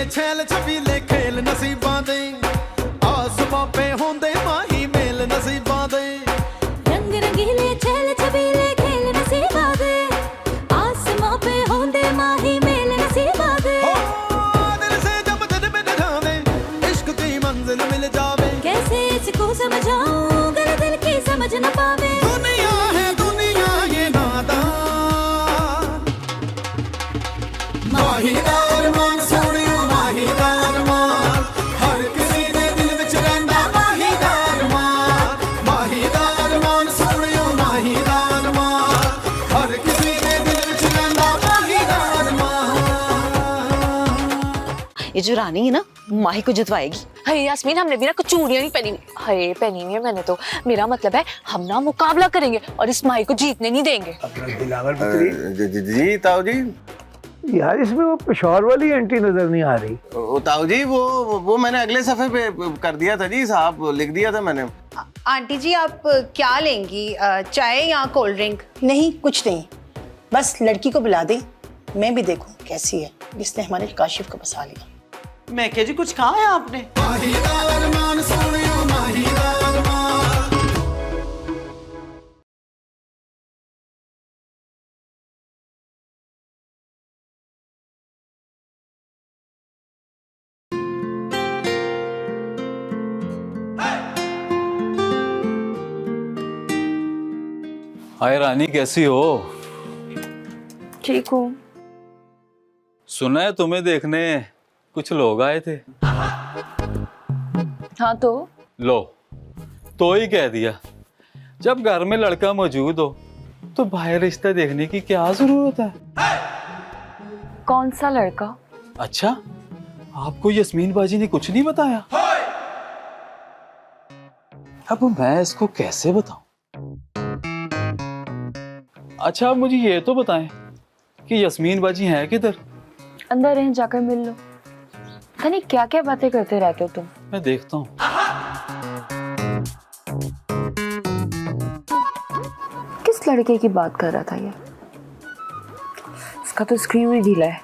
छैल छबीले खेल नसीबां दे आसमां पे होंदे माही मेल नसीबां दे रंग रंगीले छैल छबीले खेल नसीबां दे आसमां पे होंदे माही मेल नसीबां दे दिल से जब दिल में जावे इश्क की मंजिल मिल जावे कैसे इसको समझाऊं अगर दिल की समझ न पावे दुनिया है दुनिया ये नादान माहीदार मान सोनियो माहीदार मान हर किसी दे दिल विच रहिंदा माहीदार मान सोनियो माहीदार मान हर किसी दे दिल विच रहिंदा माहीदार मान। ये जो रानी है ना माही को जितवाएगी। हाय यास्मीन, हमने भी ना कुछ चूड़ियां नहीं पहनी। हाय पहनी हुई है मैंने तो। मेरा मतलब है हम ना मुकाबला करेंगे और इस माही को जीतने नहीं देंगे। जी ताऊ जी, यार इसमें वो पेशौर वाली एंटी नजर नहीं आ रही। ताऊ जी वो मैंने अगले सफे पे कर दिया था जी, साहब लिख दिया था मैंने। आंटी जी आप क्या लेंगी, चाय या कोल्ड ड्रिंक? नहीं कुछ नहीं, बस लड़की को बुला दे, मैं भी देखूं कैसी है जिसने हमारे काशिफ को बसा लिया। मैं क्या जी कुछ कहा है आपने? माहीदार मान सोनियो माहीदार मान। हाय रानी, कैसी हो? ठीक हूँ। सुना है तुम्हें देखने कुछ लोग आए थे। हाँ तो लो तो ही कह दिया, जब घर में लड़का मौजूद हो तो बाहर रिश्ता देखने की क्या जरूरत है? कौन सा लड़का? अच्छा, आपको यस्मीन बाजी ने कुछ नहीं बताया? अब मैं इसको कैसे बताऊं? अच्छा, मुझे ये तो बताएं कि यस्मीन बाजी है किधर? अंदर रहें, जाकर मिल लो। पता नहीं क्या क्या बातें करते रहते हो तुम। मैं देखता हूँ। किस लड़के की बात कर रहा था ये? इसका तो स्क्रीन ही ढीला है।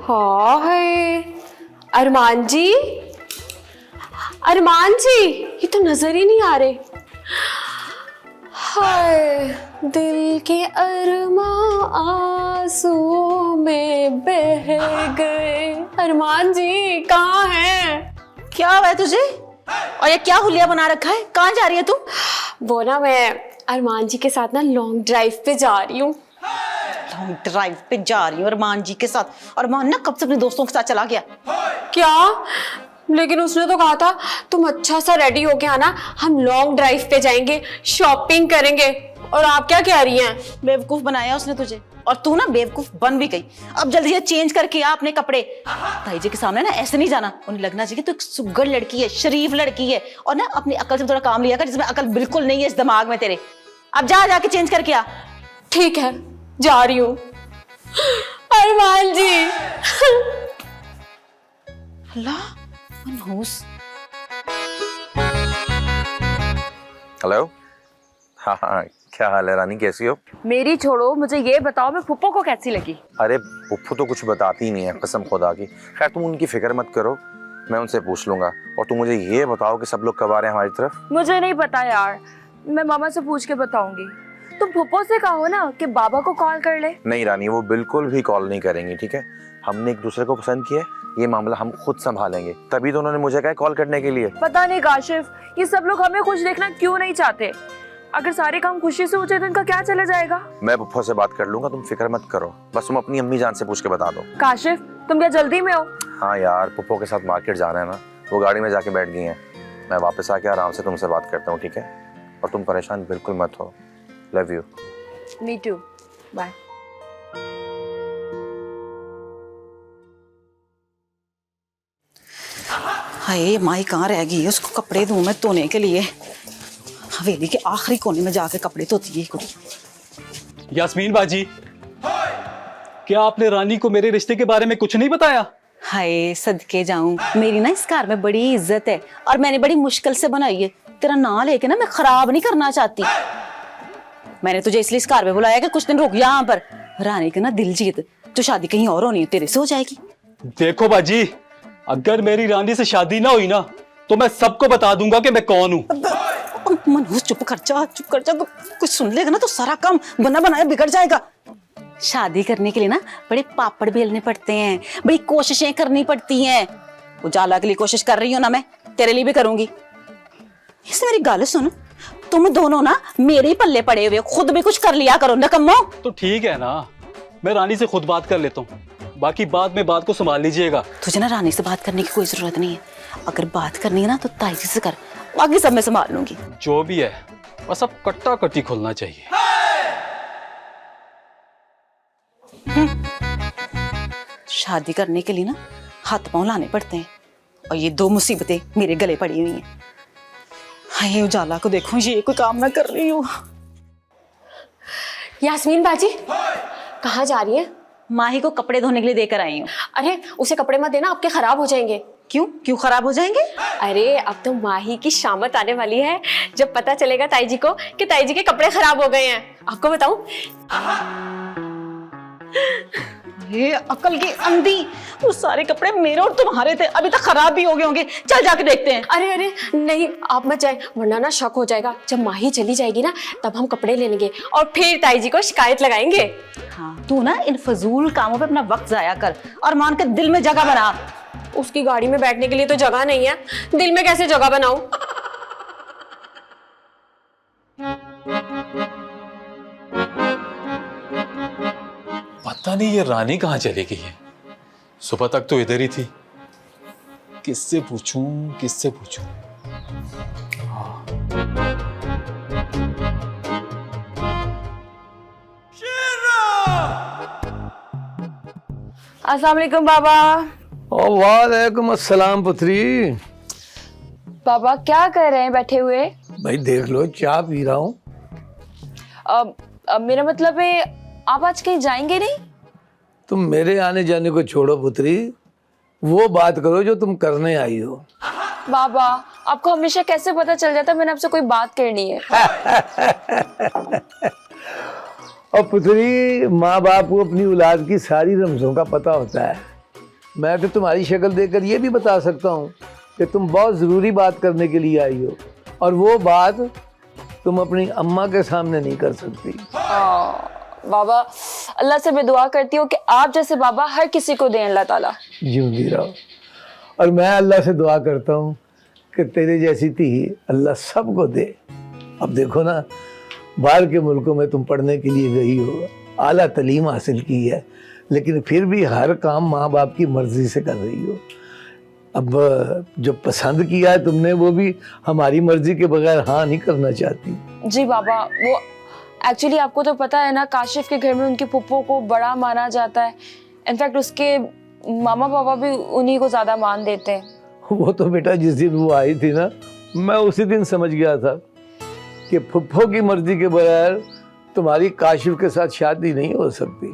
हाँ है अरमान जी, अरमान जी ये तो नजर ही नहीं आ रहे। हाय दिल के अरमान आंसुओं में बह गए। अरमान जी कहाँ हैं? क्या हुआ है तुझे? और ये क्या हुलिया बना रखा है? कहाँ जा रही है तू? वो ना मैं अरमान जी के साथ ना लॉन्ग ड्राइव पे जा रही हूँ। लॉन्ग ड्राइव पे जा रही हूँ अरमान जी के साथ? अरमान ना कब से अपने दोस्तों के साथ चला गया। क्या? लेकिन उसने तो कहा था तुम अच्छा सा रेडी होके आना, हम लॉन्ग ड्राइव पे जाएंगे, शॉपिंग करेंगे। और आप क्या कह रही हैं? बेवकूफ बनाया उसने तुझे, और तू ना बेवकूफ बन भी गई। अब जल्दी से चेंज करके आ अपने कपड़े। भाई जी के सामने ना ऐसे नहीं जाना, उन्हें लगना चाहिए तो एक सुग्गर लड़की है, शरीफ लड़की है, और ना अपनी अकल से थोड़ा काम लिया कर, जिसमें अकल बिल्कुल नहीं है इस दिमाग में तेरे। अब जाके चेंज करके आ। ठीक है, जा रही हूँ। अरमान जी अल्लाह मनहूस। हेलो, हाँ हाँ, क्या हाल है रानी, कैसी हो? मेरी छोड़ो, मुझे ये बताओ मैं फुप्पो को कैसी लगी? अरे पुप्पू तो कुछ बताती ही नहीं है, कसम खुदा की। खैर तुम उनकी फिक्र मत करो, मैं उनसे पूछ लूंगा। और तुम मुझे ये बताओ कि सब लोग कब आ रहे हैं हमारी तरफ? मुझे नहीं पता यार, मैं मामा से पूछ के बताऊंगी। तुम फुप्पो से कहो ना कि बाबा को कॉल कर ले। नहीं रानी, वो बिल्कुल भी कॉल नहीं करेंगी, ठीक है? हमने एक दूसरे को पसंद किया है, ये मामला हम खुद संभालेंगे। तभी तो उन्होंने मुझे कहा कॉल करने के लिए। पता नहीं काशिफ, ये सब लोग हमें खुश देखना क्यों नहीं चाहते? अगर सारे काम खुशी से हो जाए तो इनका क्या चला जाएगा? मैं पप्पो से बात कर लूंगा, तुम फिक्र मत करो। बस तुम अपनी अम्मी जान से पूछ के बता दो। काशिफ, तुम क्या जल्दी में हो? हाँ यार, पप्पो के साथ मार्केट जाना है ना, वो गाड़ी में जाके बैठ गई हैं। मैं वापस आके आराम से तुमसे बात करता हूँ, ठीक है? और तुम परेशान बिल्कुल मत हो। Love you. Me too, bye. हाय माई कहाँ रह गई है? उसको कपड़े दूं मैं धोने के लिए। हवेली के आखिरी कोने में जाके कपड़े धोती है कुड़ी। यास्मीन बाजी, क्या आपने रानी को मेरे रिश्ते के बारे में कुछ नहीं बताया? हाय सदके जाऊं, मेरी ना इस घर में बड़ी इज्जत है और मैंने बड़ी मुश्किल से बनाई है। तेरा नाम लेके ना मैं खराब नहीं करना चाहती। मैंने तुझे इसलिए इस कार में बुलाया कि कुछ दिन रुक यहाँ पर। रानी का ना दिल जीत, तो शादी कहीं और होनी है, तेरे से हो जाएगी। देखो बाजी, अगर मेरी रानी से शादी ना हुई ना तो मैं सबको बता दूंगा कि मैं कौन हूँ। मनहूस चुप कर जा, चुप कर जा। कुछ सुन लेगा ना तो सारा काम बना बनाया बिगड़ जाएगा। शादी करने के लिए ना बड़े पापड़ बेलने पड़ते हैं, बड़ी कोशिशें करनी पड़ती हैं। उजाला के लिए कोशिश कर रही हूँ ना, मैं तेरे लिए भी करूंगी। इससे मेरी गाल सुन, तुम दोनों ना मेरे ही पल्ले पड़े हुए, खुद भी कुछ कर लिया करो नकम्मो। तो ठीक है ना, मैं रानी से खुद बात कर लेता हूँ, बाकी बाद में बात को संभाल लीजिएगा। तुझे ना रानी से बात करने की कोई जरूरत नहीं है। अगर बात करनी है ना तो ताई जी से कर, बाकी सब मैं संभाल लूंगी। जो भी है बस अब कट्टा कट्टी खुलना चाहिए। शादी करने के लिए ना हाथ पांव लाने पड़ते हैं, और ये दो मुसीबतें मेरे गले पड़ी हुई हैं। हाय उजाला को देखो, ये कोई काम ना कर रही हूँ। यास्मीन बाजी कहाँ जा रही है? माही को कपड़े धोने के लिए देकर आई हूँ। अरे उसे कपड़े मत देना, आपके खराब हो जाएंगे। क्यों क्यों खराब हो जाएंगे? अरे अब तो माही की शामत आने वाली है, जब पता चलेगा ताई जी को कि ताई जी के कपड़े खराब हो गए हैं। आपको बताऊं, ये अकल की अंधी, वो सारे कपड़े मेरे और तुम्हारे थे, अभी तक खराब भी हो गए होंगे। चल जाके देखते हैं। अरे अरे नहीं, आप मत जाए, वरना ना शक हो जाएगा। जब माही चली जाएगी ना तब हम कपड़े ले लेंगे और फिर ताई जी को शिकायत लगाएंगे। हाँ, तू ना इन फजूल कामों पे अपना वक्त जाया कर और मान के दिल में जगह बना। उसकी गाड़ी में बैठने के लिए तो जगह नहीं है, दिल में कैसे जगह बनाऊं? पता नहीं ये रानी कहाँ चली गई है, सुबह तक तो इधर ही थी। किससे पूछूं किससे पूछूं? अस्सलाम वालेकुम बाबा। वालेकुम अस्सलाम पुत्री। बाबा क्या कर रहे हैं बैठे हुए? भाई देख लो, चाय पी रहा हूँ। अब मेरा मतलब है आप आज कहीं जाएंगे नहीं? तुम मेरे आने जाने को छोड़ो पुत्री, वो बात करो जो तुम करने आई हो। बाबा आपको हमेशा कैसे पता चल जाता मैंने आपसे कोई बात करनी है? और पुत्री, माँ बाप को अपनी औलाद की सारी रमज़ों का पता होता है। मैं तो तुम्हारी शक्ल देखकर ये भी बता सकता हूँ कि तुम बहुत ज़रूरी बात करने के लिए आई हो, और वो बात तुम अपनी अम्मा के सामने नहीं कर सकती। बाबा अल्लाह से मैं दुआ करती हूँ कि आप जैसे बाबा हर किसी को दें अल्लाह ताला। जिंदी रहो। और मैं अल्लाह से दुआ करता हूँ कि तेरे जैसी थी अल्लाह सबको दे। अब देखो ना, बाहर के मुल्कों में तुम पढ़ने के लिए गई हो, आला तालीम हासिल की है, लेकिन फिर भी हर काम माँ बाप की मर्जी से कर रही हो। अब जो पसंद किया है तुमने, वो भी हमारी मर्जी के बगैर हाँ नहीं करना चाहती। जी बाबा, वो एक्चुअली आपको तो पता है ना, काशिफ के घर में उनके पुप्पो को बड़ा माना जाता है। इनफैक्ट उसके मामा पापा भी उन्हीं को ज्यादा मान देते हैं। वो तो बेटा जिस दिन वो आई थी ना, मैं उसी दिन समझ गया था कि फुफ्फो की मर्जी के बगैर तुम्हारी काशिफ के साथ शादी नहीं हो सकती।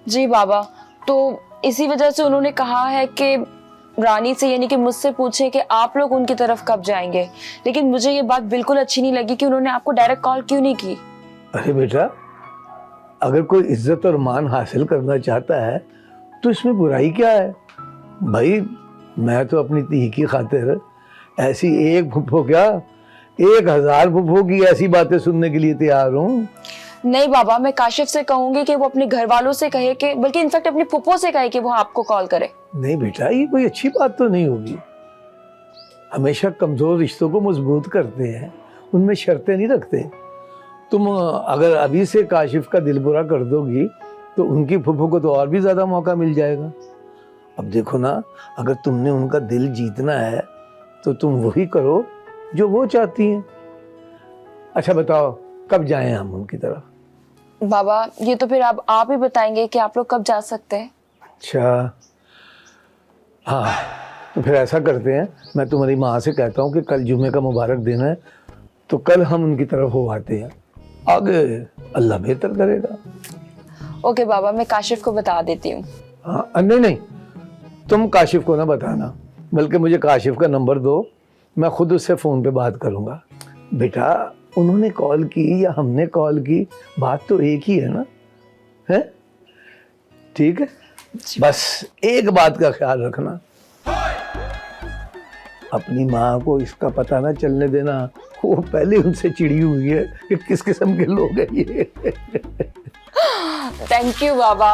जी बाबा, तो इसी वजह से उन्होंने कहा है कि रानी से यानी कि मुझसे पूछे कि आप लोग उनकी तरफ कब जाएंगे। लेकिन मुझे ये बात बिल्कुल अच्छी नहीं लगी कि उन्होंने आपको डायरेक्ट कॉल क्यों नहीं की। अरे बेटा, अगर कोई इज्जत और मान हासिल करना चाहता है तो इसमें बुराई क्या है? भाई मैं तो अपनी धी की खातिर ऐसी एक फुफ्फो क्या 1000 फुफ्फो की ऐसी बातें सुनने के लिए तैयार हूँ। नहीं बाबा, मैं काशिफ से कहूंगी कि वो अपने घर वालों से कहे कि, बल्कि इनफैक्ट अपनी पुप्पो से कहे कि वो आपको कॉल करे। नहीं बेटा, ये कोई अच्छी बात तो नहीं होगी। हमेशा कमजोर रिश्तों को मजबूत करते हैं, उनमें शर्तें नहीं रखते। तुम अगर अभी से काशिफ का दिल बुरा कर दोगी तो उनकी फुफ्फो को तो और भी ज्यादा मौका मिल जाएगा। अब देखो ना, अगर तुमने उनका दिल जीतना है तो तुम वही करो जो वो चाहती हैं। अच्छा बताओ, कब जाएं हम उनकी तरफ? बाबा ये तो फिर आप ही बताएंगे कि आप लोग कब जा सकते हैं। अच्छा हाँ, तो फिर ऐसा करते हैं, मैं तुम्हारी माँ से कहता हूँ कि कल जुमे का मुबारक दिन है, तो कल हम उनकी तरफ हो आते हैं। आगे अल्लाह बेहतर करेगा। ओके बाबा, मैं काशिफ को बता देती हूँ। हाँ नहीं नहीं, तुम काशिफ को ना बताना, बल्कि मुझे काशिफ का नंबर दो, मैं खुद उससे फ़ोन पे बात करूँगा। बेटा उन्होंने कॉल की या हमने कॉल की, बात तो एक ही है ना, है? ठीक है, बस एक बात का ख्याल रखना, अपनी माँ को इसका पता ना चलने देना, वो पहले उनसे चिड़ी हुई है कि किस किस्म के लोग हैं ये। Thank you Baba,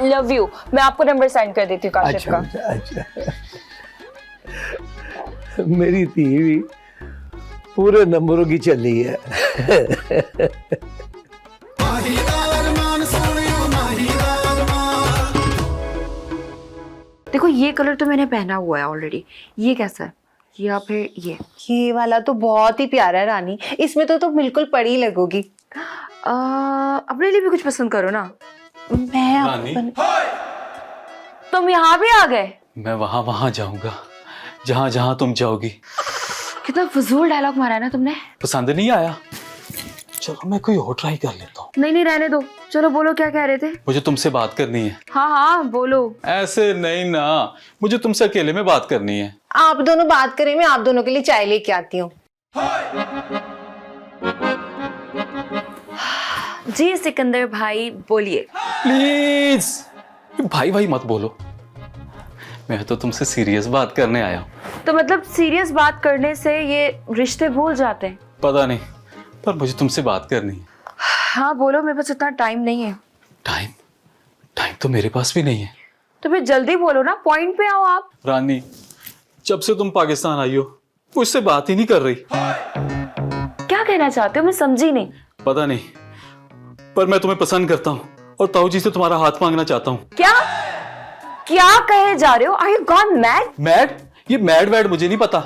love you. मैं आपको नंबर सेंड कर देती हूँ काशिफ का। अच्छा। मेरी थी भी पूरे नंबरों की चली है। माही दा अरमान सोनियो माही दा अरमान। देखो ये कलर तो मैंने पहना हुआ है ऑलरेडी, ये कैसा है, या फिर ये वाला तो बहुत ही प्यारा है रानी, इसमें तो तुम बिल्कुल पड़ी लगोगी। अपने लिए भी कुछ पसंद करो ना। मैं रानी, तुम यहाँ भी आ गए? मैं वहां जाऊंगा जहां जहां तुम जाओगी। कितना फजूल डायलॉग मारा है ना तुमने। पसंद नहीं आया? चलो मैं कोई और ट्राई कर लेता हूँ। नहीं रहने दो, चलो बोलो क्या कह रहे थे। मुझे तुमसे बात करनी है। हाँ बोलो। ऐसे नहीं ना, मुझे तुमसे अकेले में बात करनी है। आप दोनों बात करें, मैं आप दोनों के लिए चाय लेके आती हूँ। जी सिकंदर भाई बोलिए। प्लीज भाई भाई मत बोलो, मैं तो तुमसे सीरियस बात करने आया हूँ। तो मतलब सीरियस बात करने से ये रिश्ते भूल जाते हैं? पता नहीं, पर मुझे तुमसे बात करनी है। हाँ बोलो, मेरे पास इतना टाइम नहीं है। टाइम तो मेरे पास भी नहीं है। तो फिर जल्दी बोलो ना, पॉइंट पे आओ आप। रानी, जब से तुम पाकिस्तान आई हो मुझसे बात ही नहीं कर रही। क्या कहना चाहते हो, मैं समझी नहीं। पता नहीं, पर मैं तुम्हें पसंद करता हूँ और ताऊ जी से तुम्हारा हाथ मांगना चाहता हूँ। क्या कहे जा रहे हो? Are you gone mad? Mad? ये मैड वैड मुझे नहीं पता,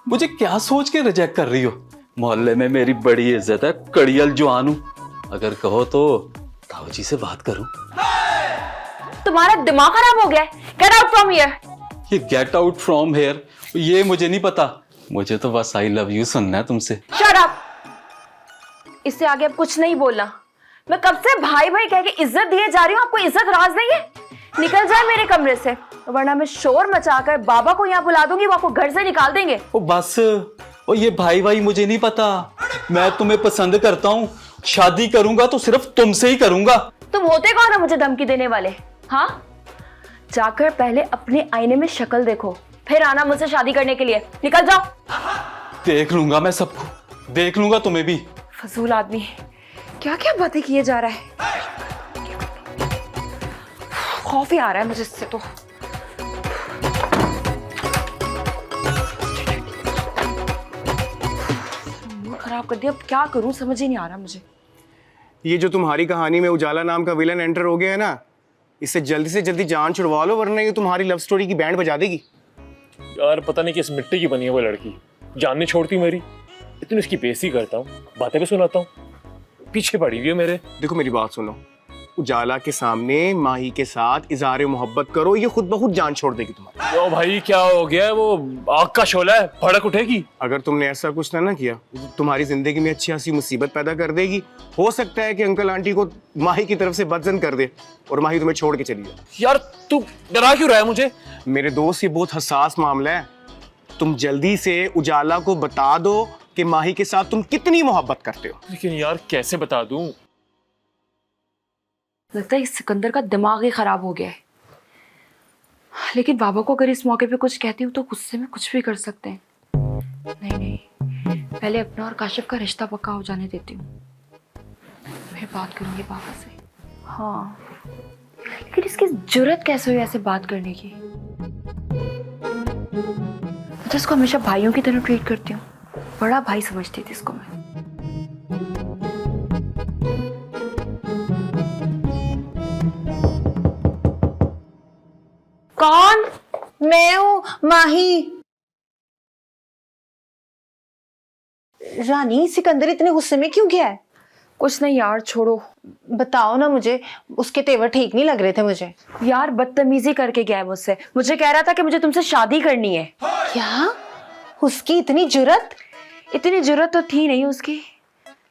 मुझे क्या सोच के रिजेक्ट कर रही हो। मोहल्ले में मेरी बड़ी इज्जत है, कड़ियल जवान हूँ, अगर कहो तो ताऊ जी से बात करूं। तुम्हारा दिमाग खराब हो गया है? Get out from here. ये गेट आउट फ्रॉम हियर ये मुझे नहीं पता, मुझे तो बस आई लव यू सुनना है तुमसे। शट अप, इससे आगे अब कुछ नहीं बोलना। मैं कब से भाई भाई कह के इज्जत दिए जा रही हूँ, आपको इज्जत राज नहीं है? निकल जाए मेरे कमरे से, वरना मैं शोर मचाकर बाबा को यहाँ बुला दूंगी, वो आपको घर से निकाल देंगे। ओ बस, ओ ये भाई भाई मुझे नहीं पता, मैं तुम्हें पसंद करता हूँ, शादी करूंगा तो सिर्फ तुमसे ही करूंगा। तुम होते कौन हो मुझे धमकी देने वाले? हाँ, जाकर पहले अपने आईने में शक्ल देखो, फिर आना मुझसे शादी करने के लिए। निकल जाओ। देख लूंगा मैं सबको, देख लूंगा तुम्हें भी। फजूल आदमी, क्या क्या बातें किए जा रहा है। खौफ ही आ रहा है मुझे इससे तो। मूड खराब कर दिया, अब क्या करूं समझ ही नहीं आ रहा मुझे। ये जो तुम्हारी कहानी में उजाला नाम का विलन एंटर हो गया है ना, इससे जल्दी जान छुड़वा लो, वरना ये तुम्हारी लव स्टोरी की बैंड बजा देगी। यार पता नहीं किस मिट्टी की बनी है वो लड़की, जानने छोड़ती मेरी, इतनी उसकी बेइज्जती करता हूँ, बातें भी सुनाता हूँ, पीछे पड़ी हुई है मेरे। देखो मेरी बात सुनो, उजाला के सामने माही के साथ इजहार मोहब्बत करो, ये खुद ब खुद जान छोड़ देगी तुम्हारी। ओ भाई क्या हो गया है, वो आग का शोला है, भड़क उठेगी। अगर तुमने ऐसा कुछ ना किया तो तुम्हारी जिंदगी में अच्छी खासी मुसीबत पैदा कर देगी। हो सकता है कि अंकल आंटी को माही की तरफ से बदजन कर दे और माही तुम्हें छोड़ के चली जाए। यार तू डरा क्यों रहा है मुझे? मेरे दोस्त, ये बहुत हसास मामला है, तुम जल्दी से उजाला को बता दो कि माही के साथ तुम कितनी मोहब्बत करते हो। लेकिन यार कैसे बता दूं? लगता है इस सिकंदर का दिमाग ही खराब हो गया है। लेकिन बाबा को अगर इस मौके पे कुछ कहती हूँ तो गुस्से में कुछ भी कर सकते हैं। नहीं, पहले अपना और काशिफ का रिश्ता पक्का हो जाने देती हूँ, फिर बात करूंगी बाबा से। हाँ, लेकिन इसकी जुर्रत कैसे हुई ऐसे बात करने की? तो इसको हमेशा भाइयों की तरह ट्रीट करती हूँ, बड़ा भाई समझती थी इसको मैं। कौन? मैं हूँ, माही। रानी, सिकंदर इतने गुस्से में क्यों गया है? कुछ नहीं यार, छोड़ो। बताओ ना मुझे, उसके तेवर ठीक नहीं लग रहे थे मुझे। यार बदतमीजी करके गया है मुझसे, मुझे कह रहा था कि मुझे तुमसे शादी करनी है। क्या? उसकी इतनी जुर्रत? इतनी जुर्रत तो थी नहीं उसकी,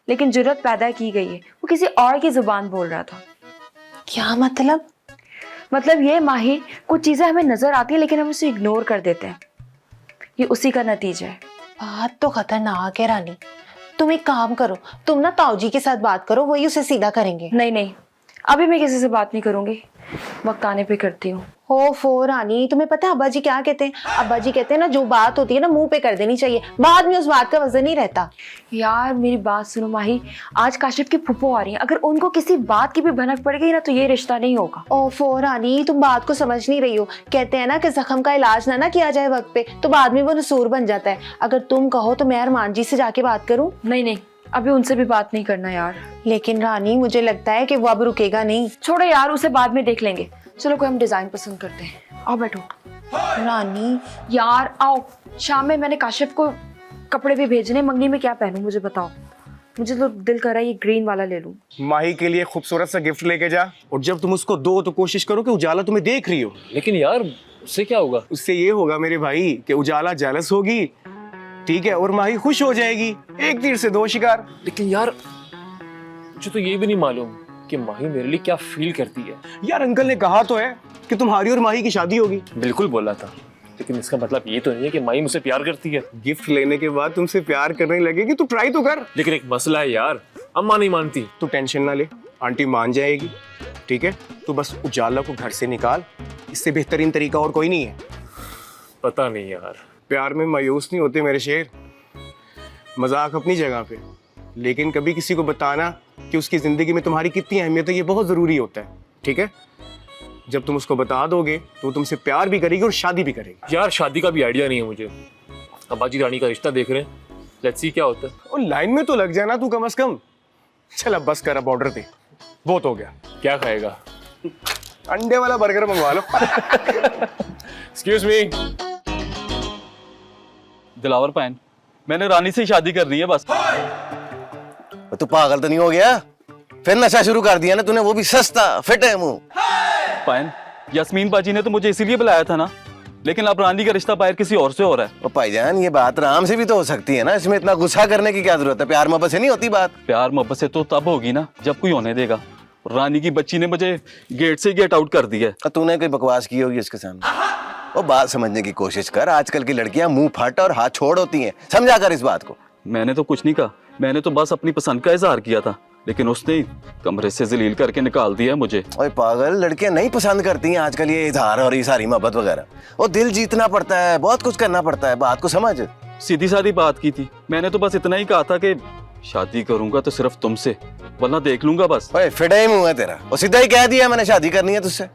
लेकिन जुर्रत पैदा की गई है। वो किसी और की जुबान बोल रहा था। क्या मतलब? मतलब ये माही, कुछ चीजें हमें नजर आती है लेकिन हम उसे इग्नोर कर देते हैं, ये उसी का नतीजा है। बात तो खतरनाक है रानी। तुम एक काम करो, तुम ना ताऊजी के साथ बात करो, वही उसे सीधा करेंगे। नहीं नहीं, अभी मैं किसी से बात नहीं करूंगी, वक्त आने पे करती हूँ। ओफो रानी, तुम्हें पता है अब्बा जी क्या कहते हैं? अब्बा जी कहते हैं ना, जो बात होती है ना मुंह पे कर देनी चाहिए, बाद में उस बात का वजन नहीं रहता। यार मेरी बात सुनो माही, आज काशिफ की फुप्पो आ रही है, अगर उनको किसी बात की भी भनक पड़ गई ना तो ये रिश्ता नहीं होगा। ओफो रानी, तुम बात को समझ नहीं रही हो। कहते हैं ना कि जख्म का इलाज ना किया जाए वक्त पे तो बाद में वो नसूर बन जाता है। अगर तुम कहो तो मैं अरमान जी से जाके बात करूं? नहीं नहीं, अभी उनसे भी बात नहीं करना यार। लेकिन रानी मुझे लगता है कि वो अब रुकेगा नहीं। छोड़ो यार, उसे बाद में देख लेंगे। चलो कोई हम डिजाइन पसंद करते हैं, आओ बैठो। रानी यार आओ, शाम में मैंने काशिफ को कपड़े भी भेजने, मंगनी में क्या पहनूं मुझे बताओ। मुझे तो दिल कर रहा है ये ग्रीन वाला ले लूं। माही के लिए खूबसूरत सा गिफ्ट लेके जा, और जब तुम उसको दो तो कोशिश करो कि उजाला तुम्हें देख रही हो। लेकिन यार उससे क्या होगा? उससे ये होगा मेरे भाई कि उजाला जेलस होगी, ठीक है, और माही खुश हो जाएगी। एक तीर से दो शिकार। लेकिन यार मुझे तो ये भी नहीं मालूम कि माही मेरे लिए क्या फील करती है। यार अंकल ने कहा तो है कि तुम्हारी और माही की शादी होगी। बिल्कुल बोला था, लेकिन इसका मतलब ये तो नहीं है कि माही मुझसे प्यार करती है। गिफ्ट लेने के बाद तुमसे प्यार करने लगेगी तो ट्राई तो कर। लेकिन एक मसला है यार, अम्मा नहीं मानती। तू टेंशन ना ले, आंटी मान जाएगी, ठीक है। तू बस उजाला को घर से निकाल, इससे बेहतरीन तरीका और कोई नहीं है। पता नहीं यार। प्यार में मायूस नहीं होते मेरे शेर, मजाक अपनी जगह पे, लेकिन कभी किसी को बताना कि उसकी जिंदगी में तुम्हारी कितनी अहमियत है ये बहुत जरूरी होता है, ठीक है। जब तुम उसको बता दोगे तो वो तुमसे प्यार भी करेगी और शादी भी करेगी। यार शादी का भी आइडिया नहीं है मुझे। अब्बाजी रानी का रिश्ता देख रहे हैं, लेट्स सी क्या होता है। और लाइन में तो लग जाना तू कम से कम। चल अब बस कर, अब ऑर्डर दे, बहुत हो गया। क्या खाएगा? अंडे वाला बर्गर मंगवा लो। Excuse me. दिलावर पायन, मैंने रानी से शादी करनी है बस। तू पागल तो नहीं हो गया? फिर नशा शुरू कर दिया ना तूने, वो भी सस्ता फिट है मुंह। पायन, यास्मीन बाजी ने तो मुझे इसीलिए बुलाया था ना, लेकिन अब रानी का रिश्ता बाहर किसी और से हो रहा है। और भाईजान ये बात राम से भी तो हो सकती है ना, इसमें इतना गुस्सा करने की क्या जरूरत है? प्यार मोहब्बत से नहीं होती बात। प्यार मोहब्बत से तो तब होगी ना जब कोई होने देगा। रानी की बच्ची ने मुझे गेट से गेट आउट कर दिया। तूने कोई बकवास की होगी इसके सामने। वो बात समझने की कोशिश कर, आजकल की लड़कियां मुंह फट और हाथ छोड़ होती हैं, समझा कर इस बात को। मैंने तो कुछ नहीं कहा, मैंने तो बस अपनी पसंद का इजहार किया था, लेकिन उसने ही कमरे से जलील करके निकाल दिया मुझे। ओए पागल, लड़कियां नहीं पसंद करती हैं आजकल ये इजहार और ये सारी मोहब्बत वगैरह। वो दिल जीतना पड़ता है, बहुत कुछ करना पड़ता है, बात को समझ। सीधी सादी बात की थी, मैंने तो बस इतना ही कहा था कि शादी करूंगा तो सिर्फ तुमसे, वरना देख लूंगा बस। ओए फिडा ही मुंह है तेरा, वो सीधा ही कह दिया मैंने शादी करनी है तुझसे।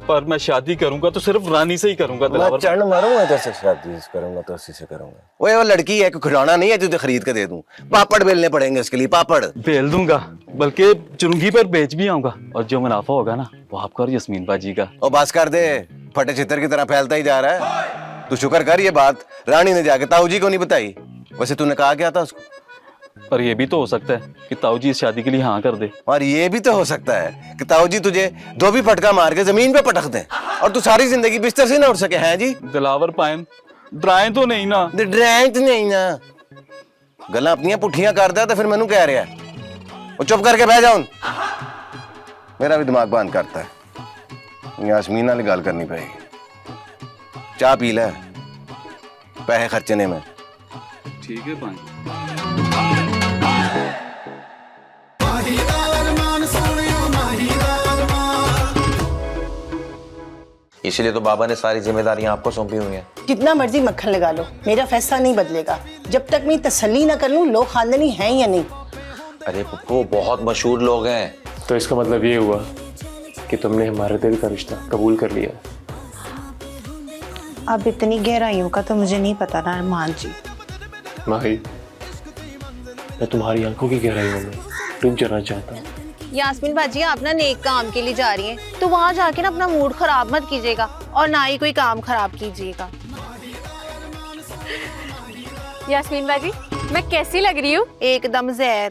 पर मैं शादी करूंगा तो सिर्फ रानी से ही करूंगा। मैं चढ़ मारूंगा तेरे, शादी करूंगा तो उसी से करूंगा। ओए वो लड़की है, कोई खिलौना नहीं है तुझे खरीद के दे दूं। पापड़ बेलने पड़ेंगे इसके लिए, पापड़ बेल दूंगा, बल्कि चुरंगी पर बेच भी आऊंगा, और जो मुनाफा होगा ना वो आपका और यास्मीन बाजी का। और बस कर दे, फटे चित्र की तरह फैलता ही जा रहा है। तू शुक्र कर ये बात रानी ने जाके ताऊ जी को नहीं बताई। वैसे तूने कहा क्या था उसको? पर ये भी तो हो सकता है कि ताऊ जी इस शादी के लिए हाँ कर दे। और ये भी तो हो सकता है कि ताऊ जी तुझे दो भी फटका मार के जमीन पे पटक दें और तू सारी जिंदगी बिस्तर से ना उठ सके। हैं जी दिलावर पायन, डराए तो नहीं ना? डराए तो नहीं ना, गल्लां अपनियां पुठियां कर दे तो फिर मैनू कह रहा है वो चुप करके बह जाऊं। मेरा भी दिमाग बंद करता है। यास्मीन वाली गल करनी पड़ेगी। चाह पी ले, पैसे खर्चने में। ठीक है पायन। इसलिए तो बाबा ने सारी जिम्मेदारियां आपको सौंपी हुई हैं। जितना मर्जी मक्खन लगा लो, मेरा फैसला नहीं बदलेगा जब तक मैं तसल्ली ना कर लूं लोग खानदानी हैं या नहीं। अरे पप्पू, बहुत मशहूर लोग हैं। तो इसका मतलब ये हुआ कि तुमने हमारे दिल का रिश्ता कबूल कर लिया। अब इतनी गहराइयों का तो मुझे नहीं पता ना अरमान जी। माही, मैं तुम्हारी आंखों की गहराइयों में डूब जाना चाहता हूँ। यास्मीन बाजी, आप ना नेक काम के लिए जा रही हैं तो वहाँ जाके ना अपना मूड खराब मत कीजिएगा और ना ही कोई काम खराब कीजिएगा। यास्मीन बाजी, मैं कैसी लग रही हूँ? एकदम जहर।